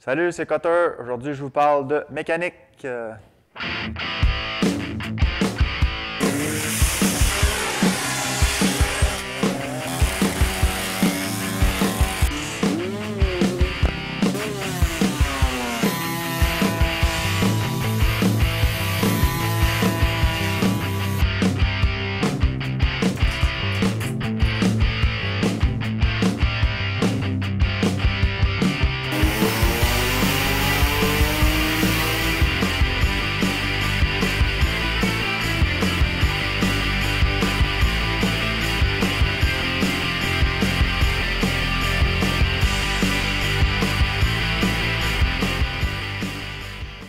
Salut, c'est Cutter. Aujourd'hui, je vous parle de mécanique.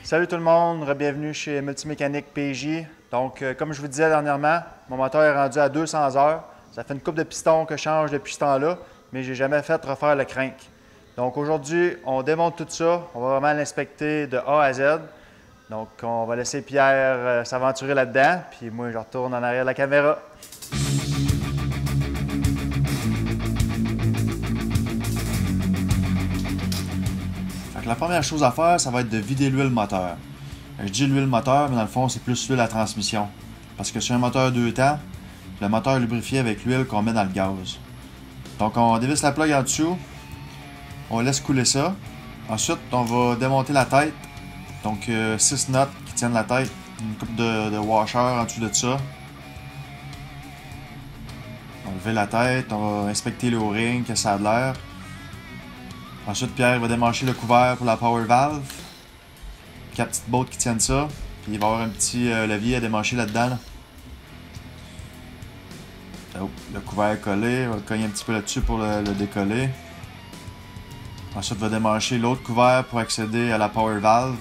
Salut tout le monde, bienvenue chez Multimécanique PJ. Donc, comme je vous disais dernièrement, mon moteur est rendu à 200 heures. Ça fait une coupe de pistons que je change depuis ce temps-là, mais je n'ai jamais fait refaire le crank. Donc aujourd'hui, on démonte tout ça. On va vraiment l'inspecter de A à Z. Donc, on va laisser Pierre s'aventurer là-dedans, puis moi, je retourne en arrière de la caméra. La première chose à faire, ça va être de vider l'huile moteur. Je dis l'huile moteur, mais dans le fond, c'est plus l'huile à transmission. Parce que sur un moteur 2 temps, le moteur est lubrifié avec l'huile qu'on met dans le gaz. Donc, on dévisse la plug en dessous. On laisse couler ça. Ensuite, on va démonter la tête. Donc, 6 notes qui tiennent la tête. Une coupe de washer en dessous de ça. On va lever la tête. On va inspecter le O-ring, que ça a de l'air. Ensuite, Pierre va démancher le couvert pour la power valve. 4 petites bottes qui tiennent ça. Puis il va y avoir un petit levier à démancher là-dedans. Là. Oh, le couvert est collé. On va cogner un petit peu là-dessus pour le décoller. Ensuite, il va démancher l'autre couvert pour accéder à la power valve.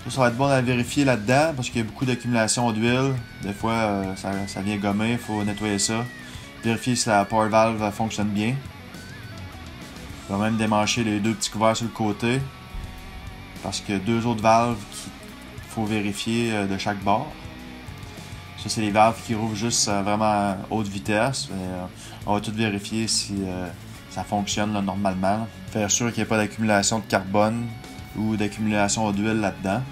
Ça va être bon à vérifier là-dedans parce qu'il y a beaucoup d'accumulation d'huile. Des fois, ça vient gommer. Il faut nettoyer ça. Vérifier si la power valve fonctionne bien. On va même démancher les deux petits couverts sur le côté parce qu'il y a deux autres valves qu'il faut vérifier de chaque bord. Ça, c'est les valves qui rouvrent juste vraiment à haute vitesse. On va tout vérifier si ça fonctionne là, normalement. Faire sûr qu'il n'y ait pas d'accumulation de carbone ou d'accumulation d'huile là-dedans.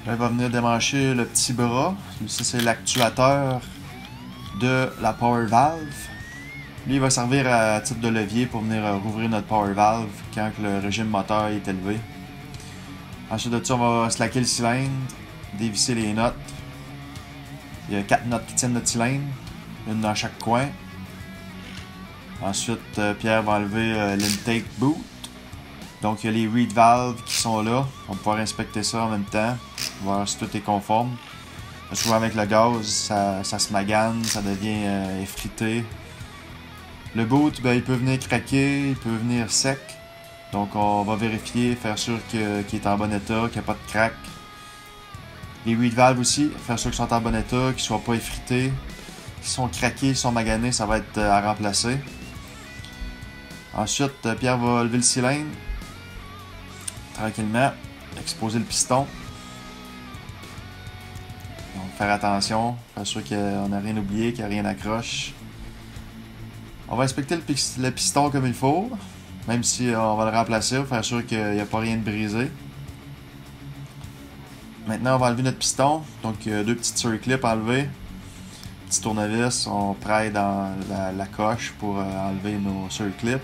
Là, il va venir démancher le petit bras. Ça, c'est l'actuateur de la power valve. Lui, il va servir à titre de levier pour venir rouvrir notre power valve quand le régime moteur est élevé. Ensuite de ça, on va slacker le cylindre, dévisser les notes. Il y a 4 notes qui tiennent notre cylindre, une dans chaque coin. Ensuite, Pierre va enlever l'intake boot. Donc, il y a les reed valves qui sont là. On va pouvoir inspecter ça en même temps, voir si tout est conforme. Souvent avec le gaz, ça se magane, ça devient effrité. Le boot, ben, il peut venir craquer, il peut venir sec. Donc on va vérifier, faire sûr qu'il est en bon état, qu'il n'y a pas de crack. Les reed valves aussi, faire sûr qu'ils sont en bon état, qu'ils ne soient pas effrités. S'ils sont craqués, s'ils sont maganés, ça va être à remplacer. Ensuite, Pierre va lever le cylindre. Tranquillement, exposer le piston. Donc faire attention, faire sûr qu'on n'a rien oublié, qu'il n'y a rien d'accroche. On va inspecter le piston comme il faut, même si on va le remplacer pour faire sûr qu'il n'y a pas rien de brisé. Maintenant, on va enlever notre piston. Donc, deux petites surclips enlevées. Petit tournevis, on praille dans la coche pour enlever nos surclips.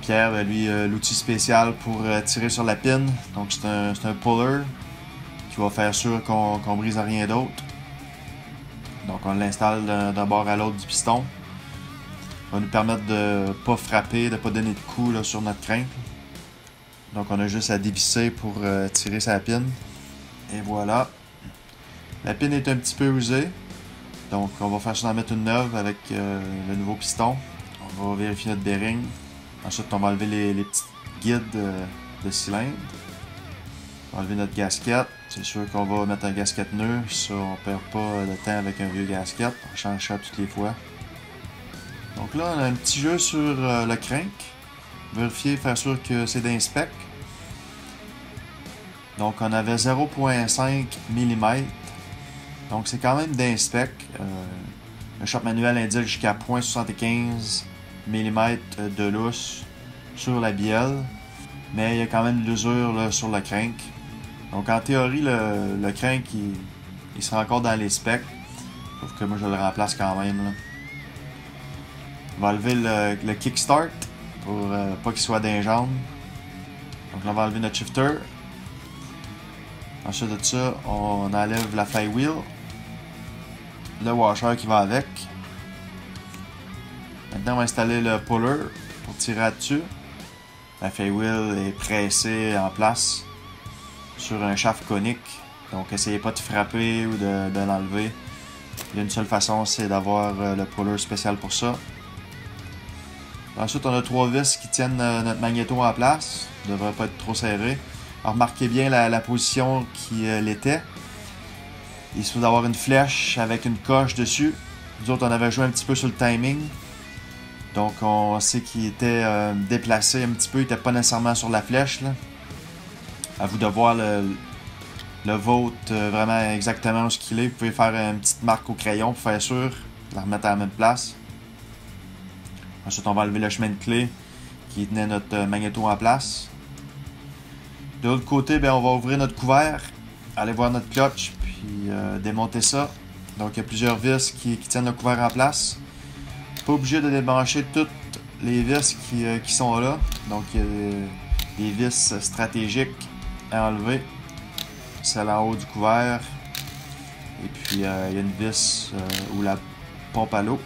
Pierre, lui, l'outil spécial pour tirer sur la pin. Donc, c'est un puller qui va faire sûr qu'on ne brise rien d'autre. Donc, on l'installe d'un bord à l'autre du piston. Ça va nous permettre de ne pas frapper, de ne pas donner de coups là, sur notre crank. Donc on a juste à dévisser pour tirer sa pin. Et voilà. La pin est un petit peu usée. Donc on va faire ça d'en mettre une neuve avec le nouveau piston. On va vérifier notre bearing. Ensuite on va enlever les petites guides de cylindre. On va enlever notre gasket. C'est sûr qu'on va mettre un gasket neuf. Ça, on ne perd pas de temps avec un vieux gasket. On change ça toutes les fois. Donc là, on a un petit jeu sur le crank. Vérifier, faire sûr que c'est d'inspect. Donc on avait 0.5 mm. Donc c'est quand même d'inspect. Le shop manuel indique jusqu'à 0.75 mm de lousse sur la bielle. mais il y a quand même de l'usure là, sur le crank. Donc en théorie, le crank il sera encore dans les specs. Sauf que moi je le remplace quand même. Là. On va enlever le kickstart pour pas qu'il soit d'un jambe. Donc là, on va enlever notre shifter. Ensuite de ça, on enlève la flywheel. Le washer qui va avec. Maintenant, on va installer le puller pour tirer là-dessus. La flywheel est pressée en place sur un shaft conique. Donc, essayez pas de frapper ou de l'enlever. Il y a une seule façon, c'est d'avoir le puller spécial pour ça. Ensuite, on a 3 vis qui tiennent notre magnéto en place. Il ne devrait pas être trop serré. Alors, remarquez bien la position qui l'était. Il se faut d'avoir une flèche avec une coche dessus. Nous autres, on avait joué un petit peu sur le timing. Donc, on sait qu'il était déplacé un petit peu. Il n'était pas nécessairement sur la flèche. Là. À vous de voir le vôtre vraiment exactement où il est. Vous pouvez faire une petite marque au crayon pour faire sûr de la remettre à la même place. Ensuite, on va enlever le chemin de clé qui tenait notre magnéto en place. De l'autre côté, bien, on va ouvrir notre couvert, aller voir notre clutch, puis démonter ça. Donc, il y a plusieurs vis qui tiennent le couvert en place. Pas obligé de débrancher toutes les vis qui sont là. Donc, il y a des vis stratégiques à enlever. Celle en haut du couvert. Et puis, il y a une vis ou la pompe à l'eau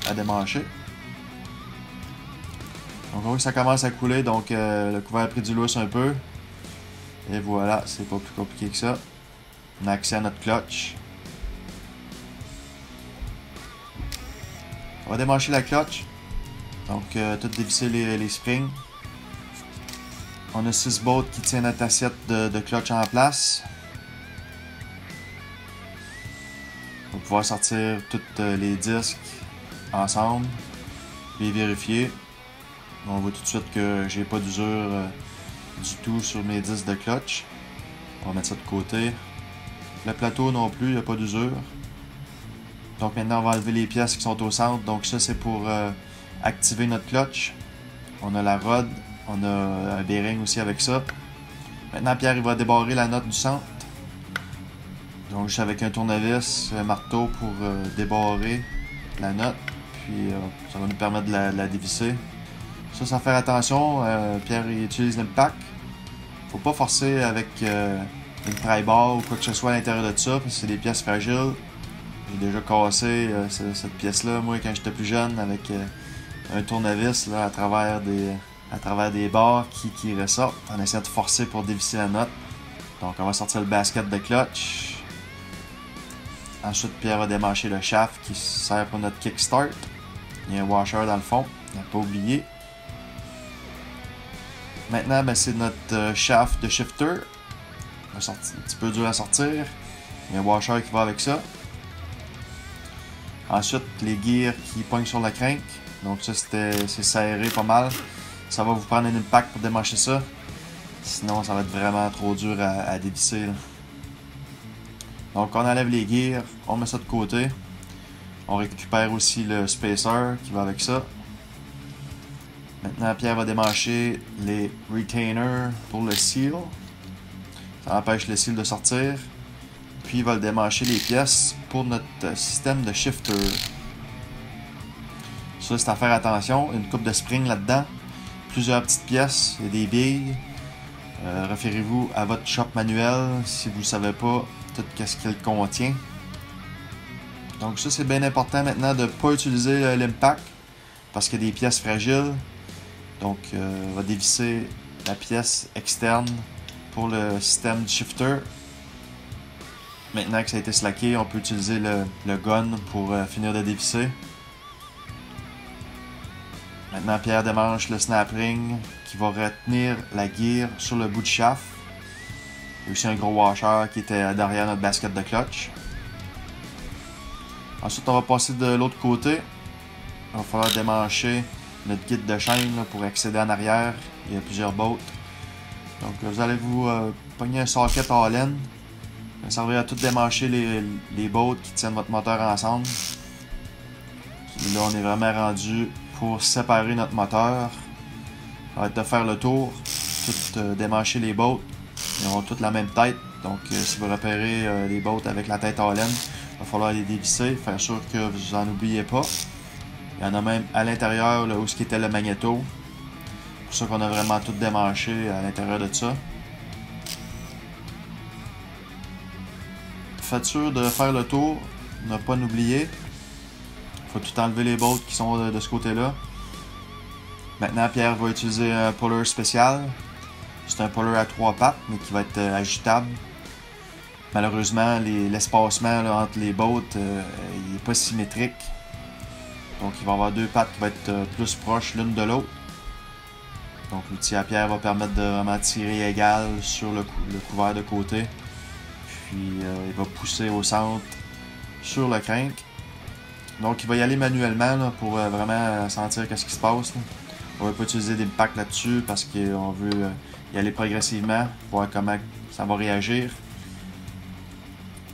à démancher. Donc, on voit que ça commence à couler. Donc, le couvert a pris du lousse un peu. Et voilà, c'est pas plus compliqué que ça. On a accès à notre clutch. On va démancher la clutch. Donc, tout dévisser les springs. On a 6 bolts qui tiennent notre assiette de clutch en place. On va pouvoir sortir tous les disques ensemble. Et vérifier. On voit tout de suite que j'ai pas d'usure du tout sur mes disques de clutch. On va mettre ça de côté. Le plateau non plus, il n'y a pas d'usure. Donc maintenant, on va enlever les pièces qui sont au centre. Donc ça, c'est pour activer notre clutch. On a la rod, on a un bearing aussi avec ça. Maintenant, Pierre, il va débarrer la note du centre. Donc juste avec un tournevis, un marteau pour débarrer la note. Puis ça va nous permettre de la dévisser. Ça faire attention. Pierre, il utilise l'impact. Faut pas forcer avec une pry bar ou quoi que ce soit à l'intérieur de ça, parce que c'est des pièces fragiles. J'ai déjà cassé cette pièce-là, moi, quand j'étais plus jeune, avec un tournevis là, à travers des barres qui ressortent, en essayant de forcer pour dévisser la note. Donc, on va sortir le basket de clutch. Ensuite, Pierre va démancher le shaft qui sert pour notre kickstart. Il y a un washer dans le fond, il n'a pas oublié. Maintenant, ben, c'est notre shaft de shifter. Un petit peu dur à sortir. Il y a un washer qui va avec ça. Ensuite, les gears qui pognent sur la crank. Donc ça, c'est serré pas mal. Ça va vous prendre un impact pour démancher ça. Sinon, ça va être vraiment trop dur à dévisser. Là. Donc, on enlève les gears. On met ça de côté. On récupère aussi le spacer qui va avec ça. Maintenant, Pierre va démancher les retainers pour le seal. Ça empêche le seal de sortir. Puis, il va le démancher les pièces pour notre système de shifter. Ça, c'est à faire attention. Une coupe de spring là-dedans. Plusieurs petites pièces. Il y a des billes. Référez-vous à votre shop manuel si vous ne savez pas tout ce qu'il contient. Donc ça, c'est bien important maintenant de ne pas utiliser l'impact parce qu'il y a des pièces fragiles. Donc, on va dévisser la pièce externe pour le système du shifter. Maintenant que ça a été slacké, on peut utiliser le gun pour finir de dévisser. Maintenant, Pierre démanche le snap ring qui va retenir la gear sur le bout de shaft. Il y a aussi un gros washer qui était derrière notre basket de clutch. Ensuite, on va passer de l'autre côté. Il va falloir démancher notre guide de chaîne là, pour accéder en arrière. Il y a plusieurs bolts. Donc, vous allez vous pogner un socket all-in. Ça va servir à tout démancher les bolts qui tiennent votre moteur ensemble. Et là, on est vraiment rendu pour séparer notre moteur. Ça va être de faire le tour toutes démancher les bottes. Ils ont toutes la même tête. Donc, si vous repérez les bottes avec la tête en laine, il va falloir les dévisser, faire sûr que vous n'en oubliez pas. Il y en a même à l'intérieur où ce qui était le magnéto. C'est pour ça qu'on a vraiment tout démanché à l'intérieur de ça. Faites sûr de faire le tour, ne pas l'oublier. Il faut tout enlever les bottes qui sont de ce côté-là. Maintenant, Pierre va utiliser un puller spécial. C'est un puller à 3 pattes, mais qui va être agitable. Malheureusement, l'espacement entre les bottes il n'est pas symétrique. Donc, il va y avoir 2 pattes qui vont être plus proches l'une de l'autre. Donc, l'outil à Pierre va permettre de vraiment tirer égal sur le couvert de côté. Puis, il va pousser au centre sur le crank. Donc, il va y aller manuellement là, pour vraiment sentir qu'est-ce qui se passe. Là. On ne va pas utiliser des packs là-dessus parce qu'on veut y aller progressivement, voir comment ça va réagir.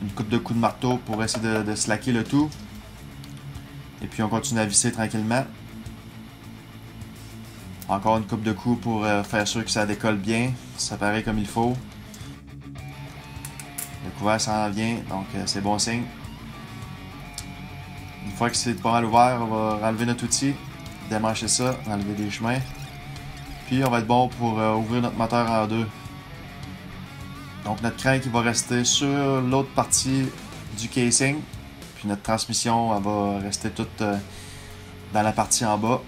Une coupe de coups de marteau pour essayer de slacker le tout. Et puis on continue à visser tranquillement. Encore une coupe de coups pour faire sûr que ça décolle bien, ça paraît comme il faut. Le couvert s'en vient, donc c'est bon signe. Une fois que c'est pas mal ouvert, on va enlever notre outil, démancher ça, enlever des chemins. Puis on va être bon pour ouvrir notre moteur en deux. Donc notre crank il va rester sur l'autre partie du casing. Puis notre transmission elle va rester toute dans la partie en bas.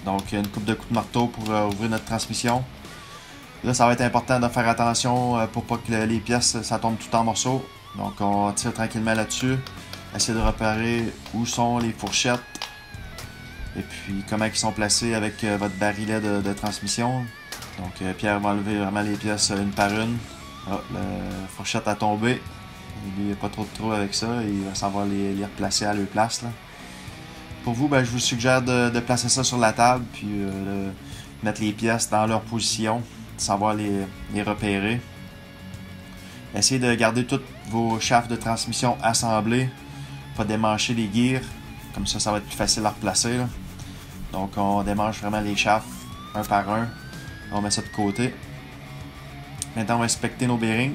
Donc une coupe de coups de marteau pour ouvrir notre transmission. Là ça va être important de faire attention pour pas que les pièces ça tombe tout en morceaux. Donc on tire tranquillement là-dessus. Essayer de repérer où sont les fourchettes. Et puis comment ils sont placés avec votre barillet de transmission. Donc Pierre va enlever vraiment les pièces une par une. Ah, la fourchette a tombé. Il n'y a pas trop de trous avec ça. Il va savoir les replacer à leur place. Là. Pour vous, ben, je vous suggère de placer ça sur la table. Puis de mettre les pièces dans leur position. De savoir les repérer. Essayez de garder toutes vos shafts de transmission assemblés. Pas démancher les gears. Comme ça, ça va être plus facile à replacer. Là. Donc on démanche vraiment les shafts un par un. On met ça de côté. Maintenant, on va inspecter nos bearings.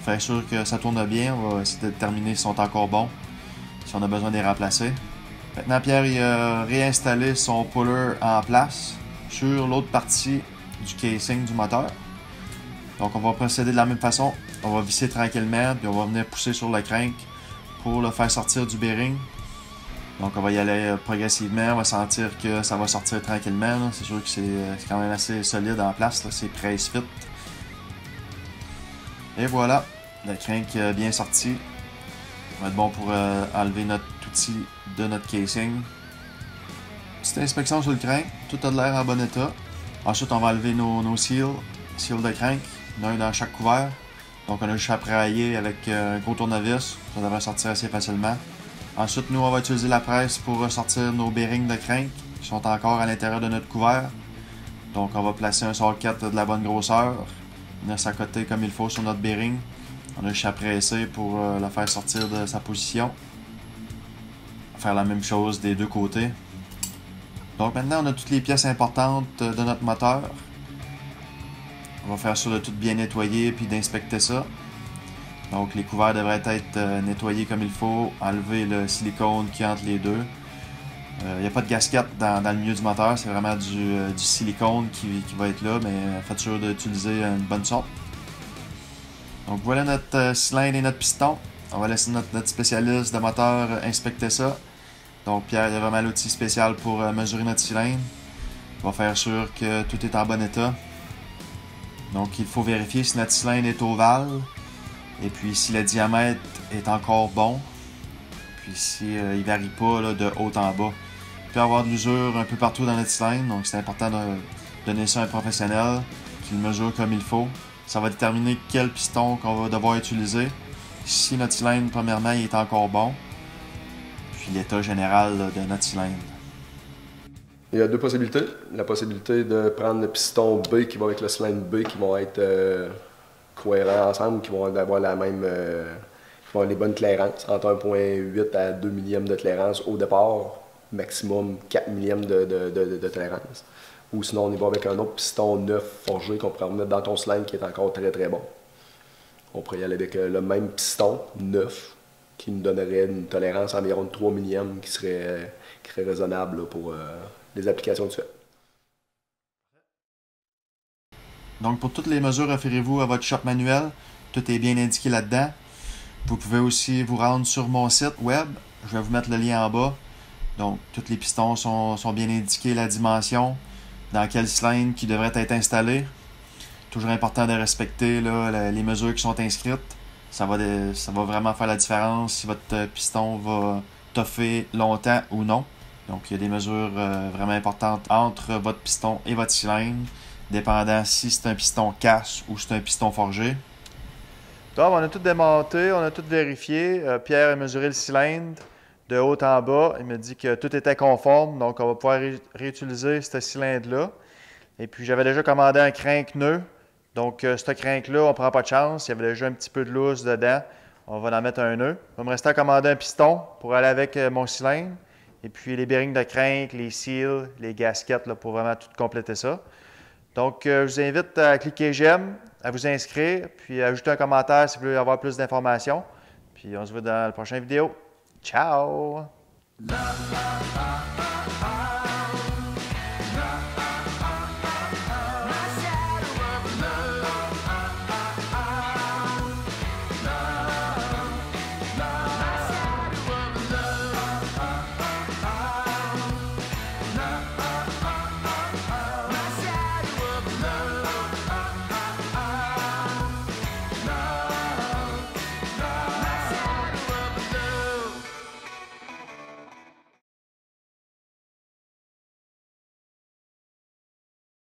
Faire sûr que ça tourne bien. On va essayer de déterminer s'ils sont encore bons. Si on a besoin de les remplacer. Maintenant, Pierre il a réinstallé son puller en place sur l'autre partie du casing du moteur. Donc, on va procéder de la même façon. On va visser tranquillement. Puis, on va venir pousser sur le crank pour le faire sortir du bearing. Donc, on va y aller progressivement. On va sentir que ça va sortir tranquillement. C'est sûr que c'est quand même assez solide en place. C'est press fit. Et voilà, le crank bien sorti. Ça va être bon pour enlever notre outil de notre casing. Petite inspection sur le crank. Tout a l'air en bon état. Ensuite, on va enlever nos seals de crank. Un dans chaque couvert. Donc, on a juste à travailler avec un gros tournevis. Ça devrait sortir assez facilement. Ensuite, nous, on va utiliser la presse pour ressortir nos bearings de crank qui sont encore à l'intérieur de notre couvert. Donc, on va placer un socket de la bonne grosseur. Venir s'accoter comme il faut sur notre bearing. On a juste à presser pour le faire sortir de sa position. Faire la même chose des deux côtés. Donc, maintenant, on a toutes les pièces importantes de notre moteur. On va faire sûr de tout bien nettoyer puis d'inspecter ça. Donc les couverts devraient être nettoyés comme il faut, enlever le silicone qui est entre les deux. Il n'y a pas de gasket dans le milieu du moteur, c'est vraiment du silicone qui va être là, mais faites sûr d'utiliser une bonne sorte. Donc voilà notre cylindre et notre piston. On va laisser notre spécialiste de moteur inspecter ça. Donc Pierre a vraiment l'outil spécial pour mesurer notre cylindre. On va faire sûr que tout est en bon état. Donc il faut vérifier si notre cylindre est ovale. Et puis si le diamètre est encore bon, puis si il ne varie pas là, de haut en bas. Il peut y avoir de l'usure un peu partout dans notre cylindre, donc c'est important de donner ça à un professionnel qui le mesure comme il faut. Ça va déterminer quel piston qu'on va devoir utiliser. Si notre cylindre, premièrement, il est encore bon, puis l'état général là, de notre cylindre. Il y a deux possibilités. La possibilité de prendre le piston B qui va avec le cylindre B qui vont être cohérents ensemble, qui vont avoir la même, qui vont avoir les bonnes clairances, entre 1.8 à 2 millièmes de clairance au départ, maximum 4 millièmes de clairance. Ou sinon, on y va avec un autre piston neuf forgé qu'on pourrait remettre dans ton cylindre qui est encore très très bon. On pourrait y aller avec le même piston neuf qui nous donnerait une tolérance environ de 3 millièmes qui serait raisonnable là, pour les applications que tu fais. Donc pour toutes les mesures, référez-vous à votre shop manuel. Tout est bien indiqué là-dedans. Vous pouvez aussi vous rendre sur mon site web. Je vais vous mettre le lien en bas. Donc tous les pistons sont bien indiqués, la dimension, dans quel cylindre qui devrait être installé. Toujours important de respecter là, les mesures qui sont inscrites. Ça va vraiment faire la différence si votre piston va toffer longtemps ou non. Donc il y a des mesures vraiment importantes entre votre piston et votre cylindre, dépendant si c'est un piston casse ou si c'est un piston forgé. Donc on a tout démonté, on a tout vérifié. Pierre a mesuré le cylindre de haut en bas. Il me dit que tout était conforme, donc on va pouvoir réutiliser ce cylindre-là. Et puis j'avais déjà commandé un crank-nœud. Donc, ce crank-là, on ne prend pas de chance. Il y avait déjà un petit peu de lousse dedans. On va en mettre un nœud. Il va me rester à commander un piston pour aller avec mon cylindre. Et puis, les bearings de crank, les seals, les gaskets là, pour vraiment tout compléter ça. Donc, je vous invite à cliquer j'aime, à vous inscrire, puis à ajouter un commentaire si vous voulez avoir plus d'informations. Puis, on se voit dans la prochaine vidéo. Ciao!